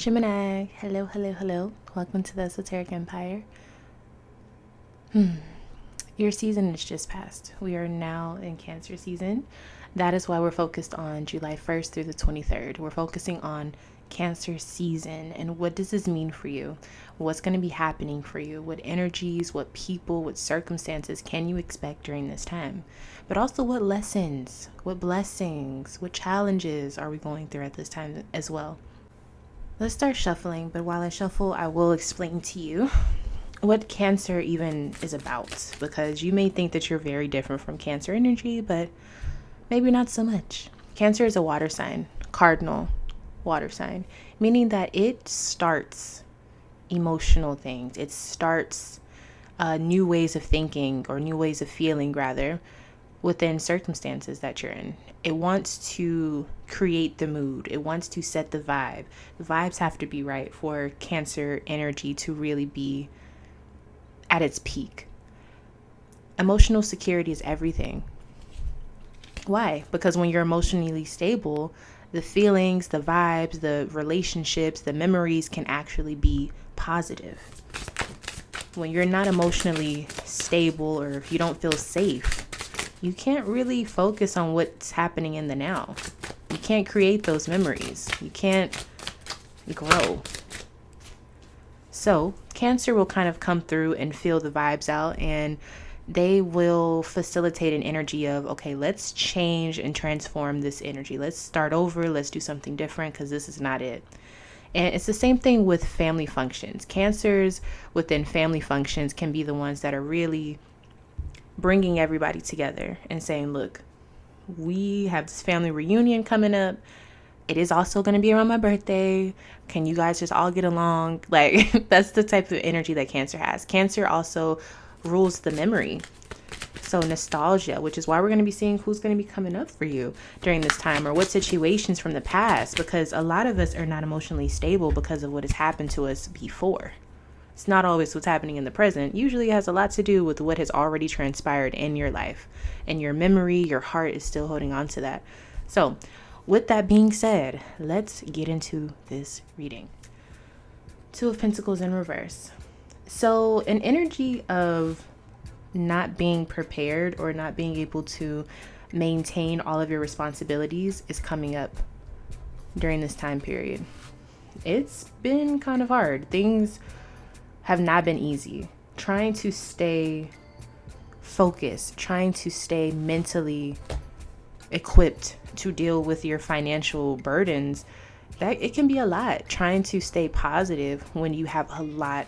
Gemini, hello, hello, hello. Welcome to the Esoteric Empire. Your season is just past. We are now in Cancer season. That is why we're focused on July 1st through the 23rd. We're focusing on Cancer season and what does this mean for you? What's going to be happening for you? What energies, what people, what circumstances can you expect during this time? But also what lessons, what blessings, what challenges are we going through at this time as well? Let's start shuffling, but while I shuffle, I will explain to you what Cancer even is about, because you may think that you're very different from Cancer energy, but maybe not so much. Cancer is a water sign, cardinal water sign, meaning that it starts emotional things. It starts new ways of thinking or new ways of feeling, rather, within circumstances that you're in. It wants to create the mood. It wants to set the vibe. The vibes have to be right for Cancer energy to really be at its peak. Emotional security is everything. Why? Because when you're emotionally stable, the feelings, the vibes, the relationships, the memories can actually be positive. When you're not emotionally stable, or if you don't feel safe, you can't really focus on what's happening in the now. You can't create those memories. You can't grow. So Cancer will kind of come through and feel the vibes out, and they will facilitate an energy of, okay, let's change and transform this energy. Let's start over. Let's do something different because this is not it. And it's the same thing with family functions. Cancers within family functions can be the ones that are really bringing everybody together and saying, look, we have this family reunion coming up. It is also going to be around my birthday. Can you guys just all get along? Like, that's the type of energy that Cancer has. Cancer also rules the memory. So nostalgia, which is why we're going to be seeing who's going to be coming up for you during this time, or what situations from the past, because a lot of us are not emotionally stable because of what has happened to us before. It's not always what's happening in the present. Usually it has a lot to do with what has already transpired in your life, and your memory, your heart is still holding on to that. So with that being said, let's get into this reading. Two of Pentacles in reverse. So an energy of not being prepared or not being able to maintain all of your responsibilities is coming up during this time period. It's been kind of hard. Things have not been easy. Trying to stay focused, trying to stay mentally equipped to deal with your financial burdens, that it can be a lot. Trying to stay positive when you have a lot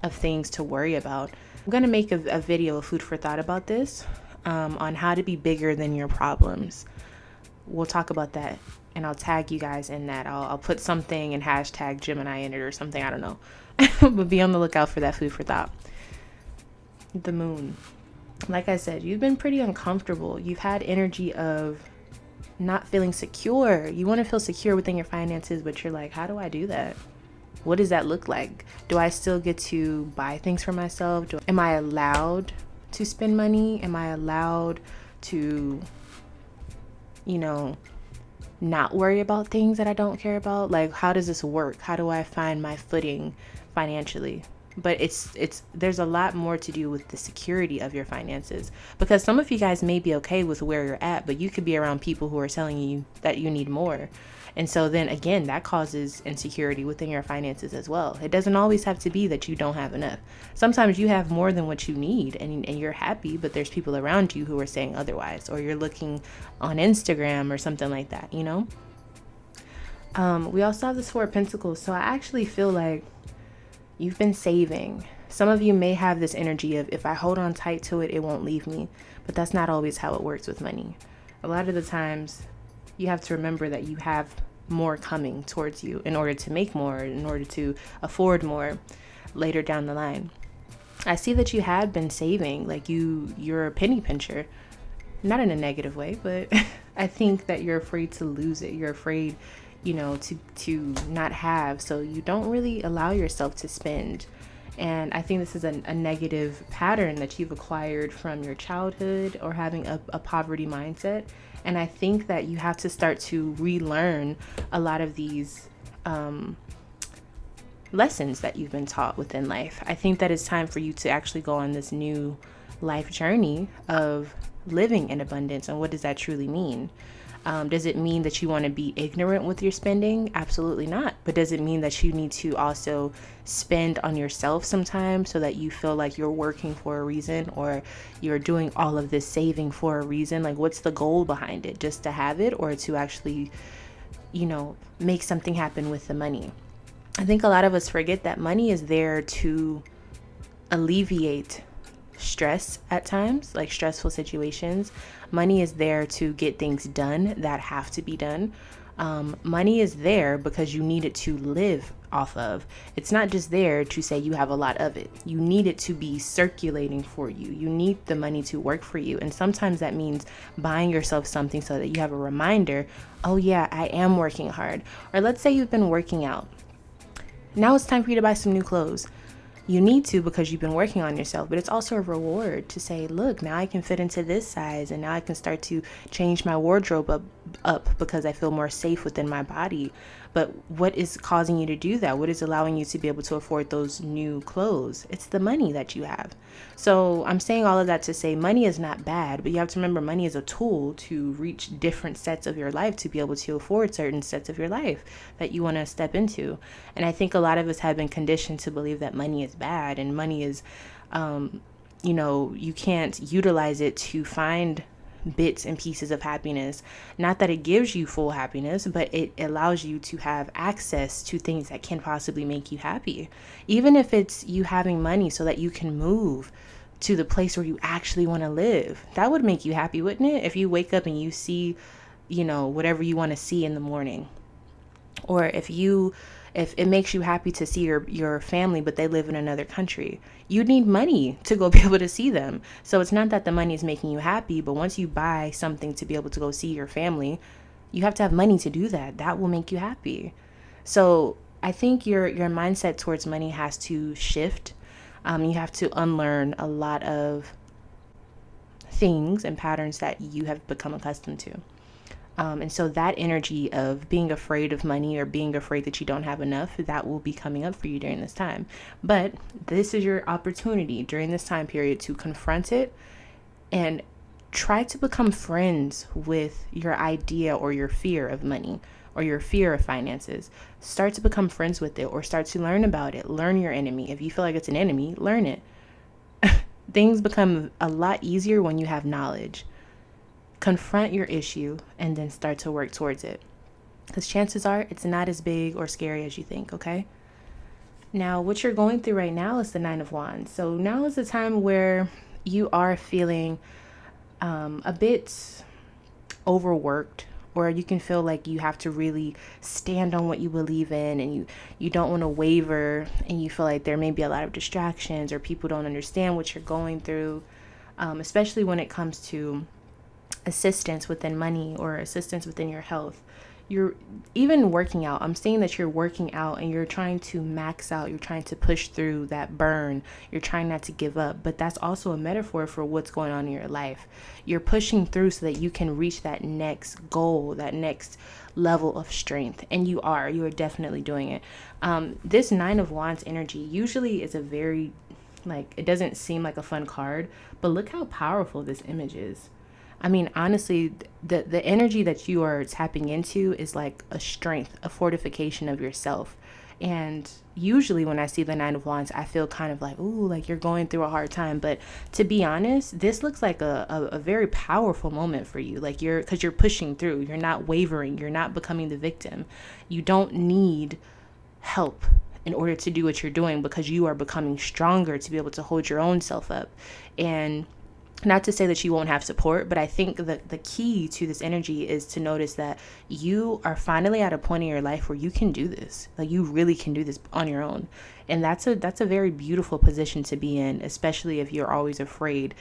of things to worry about. I'm going to make a video of food for thought about this, on how to be bigger than your problems. We'll talk about that, and I'll tag you guys in that. I'll put something and hashtag Gemini in it or something. I don't know. But be on the lookout for that food for thought. The moon. Like I said, you've been pretty uncomfortable. You've had energy of not feeling secure. You want to feel secure within your finances, but you're like, how do I do that? What does that look like? Do I still get to buy things for myself? Am I allowed to spend money? Am I allowed to, not worry about things that I don't care about? Like, how does this work? How do I find my footing financially? But there's a lot more to do with the security of your finances, because some of you guys may be okay with where you're at, but you could be around people who are telling you that you need more. And so then again, that causes insecurity within your finances as well. It doesn't always have to be that you don't have enough. Sometimes you have more than what you need, and you're happy, but there's people around you who are saying otherwise, or you're looking on Instagram or something like that, We also have this Four of Pentacles. So I actually feel like you've been saving. Some of you may have this energy of, if I hold on tight to it, it won't leave me. But that's not always how it works with money. A lot of the times you have to remember that you have more coming towards you in order to make more, in order to afford more later down the line. I see that you had been saving, like you're a penny pincher. Not in a negative way, but I think that you're afraid to lose it. You're afraid to not have, so you don't really allow yourself to spend. And I think this is a negative pattern that you've acquired from your childhood or having a poverty mindset. And I think that you have to start to relearn a lot of these lessons that you've been taught within life. I think that it's time for you to actually go on this new life journey of living in abundance. And what does that truly mean? Does it mean that you want to be ignorant with your spending? Absolutely not. But does it mean that you need to also spend on yourself sometimes so that you feel like you're working for a reason, or you're doing all of this saving for a reason? Like, what's the goal behind it? Just to have it, or to actually, make something happen with the money? I think a lot of us forget that money is there to alleviate stress at times, like stressful situations. Money is there to get things done that have to be done. Money is there because you need it to live off of. It's not just there to say you have a lot of it. You need it to be circulating for you. You need the money to work for you. And sometimes that means buying yourself something so that you have a reminder, oh yeah, I am working hard. Or let's say you've been working out. Now it's time for you to buy some new clothes. You need to, because you've been working on yourself, but it's also a reward to say, look, now I can fit into this size, and now I can start to change my wardrobe up because I feel more safe within my body. But what is causing you to do that? What is allowing you to be able to afford those new clothes? It's the money that you have. So I'm saying all of that to say money is not bad, but you have to remember money is a tool to reach different sets of your life, to be able to afford certain sets of your life that you want to step into. And I think a lot of us have been conditioned to believe that money is bad, and money is, you can't utilize it to find bits and pieces of happiness. Not that it gives you full happiness, but it allows you to have access to things that can possibly make you happy. Even if it's you having money so that you can move to the place where you actually want to live. That would make you happy, wouldn't it? If you wake up and you see, whatever you want to see in the morning. Or if it makes you happy to see your family, but they live in another country, you need money to go be able to see them. So it's not that the money is making you happy, but once you buy something to be able to go see your family, you have to have money to do that. That will make you happy. So I think your mindset towards money has to shift. You have to unlearn a lot of things and patterns that you have become accustomed to. And so that energy of being afraid of money, or being afraid that you don't have enough, that will be coming up for you during this time. But this is your opportunity during this time period to confront it and try to become friends with your idea or your fear of money or your fear of finances. Start to become friends with it, or start to learn about it. Learn your enemy. If you feel like it's an enemy, learn it. Things become a lot easier when you have knowledge. Confront your issue and then start to work towards it, because chances are it's not as big or scary as you think. Okay, now what you're going through right now is the 9 of Wands. So now is the time where you are feeling a bit overworked, or you can feel like you have to really stand on what you believe in, and you don't want to waver, and you feel like there may be a lot of distractions, or people don't understand what you're going through, especially when it comes to assistance within money or assistance within your health. You're even working out. I'm seeing that you're working out and you're trying to max out. You're trying to push through that burn. You're trying not to give up. But that's also a metaphor for what's going on in your life. You're pushing through so that you can reach that next goal, that next level of strength. And you are definitely doing it. This 9 of Wands energy usually is a very, it doesn't seem like a fun card, but look how powerful this image is. I mean, honestly, the energy that you are tapping into is like a strength, a fortification of yourself. And usually when I see the 9 of Wands, I feel kind of like, ooh, like you're going through a hard time. But to be honest, this looks like a very powerful moment for you. Like because you're pushing through, you're not wavering, you're not becoming the victim. You don't need help in order to do what you're doing, because you are becoming stronger to be able to hold your own self up. And not to say that you won't have support, but I think that the key to this energy is to notice that you are finally at a point in your life where you can do this. Like, you really can do this on your own. And that's a very beautiful position to be in, especially if you're always afraid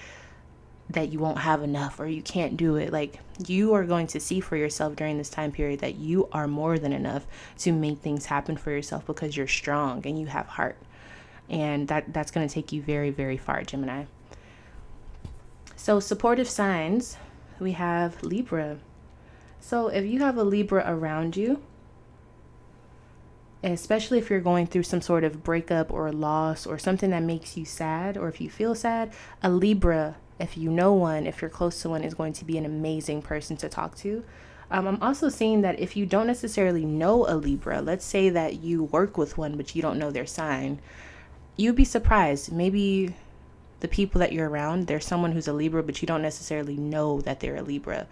that you won't have enough or you can't do it. Like, you are going to see for yourself during this time period that you are more than enough to make things happen for yourself, because you're strong and you have heart. And that's going to take you very, very far, Gemini. So supportive signs, we have Libra. So if you have a Libra around you, especially if you're going through some sort of breakup or loss or something that makes you sad, or if you feel sad, a Libra, if you know one, if you're close to one, is going to be an amazing person to talk to. I'm also seeing that if you don't necessarily know a Libra, let's say that you work with one, but you don't know their sign, you'd be surprised. Maybe the people that you're around, there's someone who's a Libra, but you don't necessarily know that they're a Libra.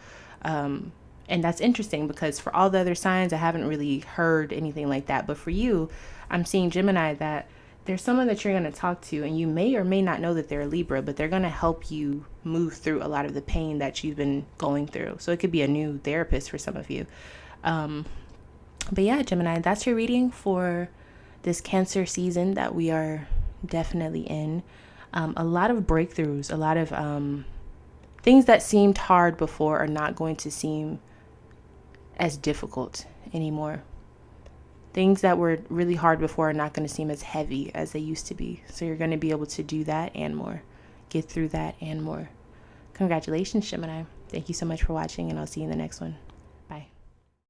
And that's interesting because for all the other signs, I haven't really heard anything like that. But for you, I'm seeing Gemini, that there's someone that you're going to talk to, and you may or may not know that they're a Libra, but they're going to help you move through a lot of the pain that you've been going through. So it could be a new therapist for some of you. But yeah, Gemini, that's your reading for this Cancer season that we are definitely in. A lot of breakthroughs, a lot of things that seemed hard before are not going to seem as difficult anymore. Things that were really hard before are not going to seem as heavy as they used to be. So you're going to be able to do that and more, get through that and more. Congratulations, Gemini. Thank you so much for watching, and I'll see you in the next one.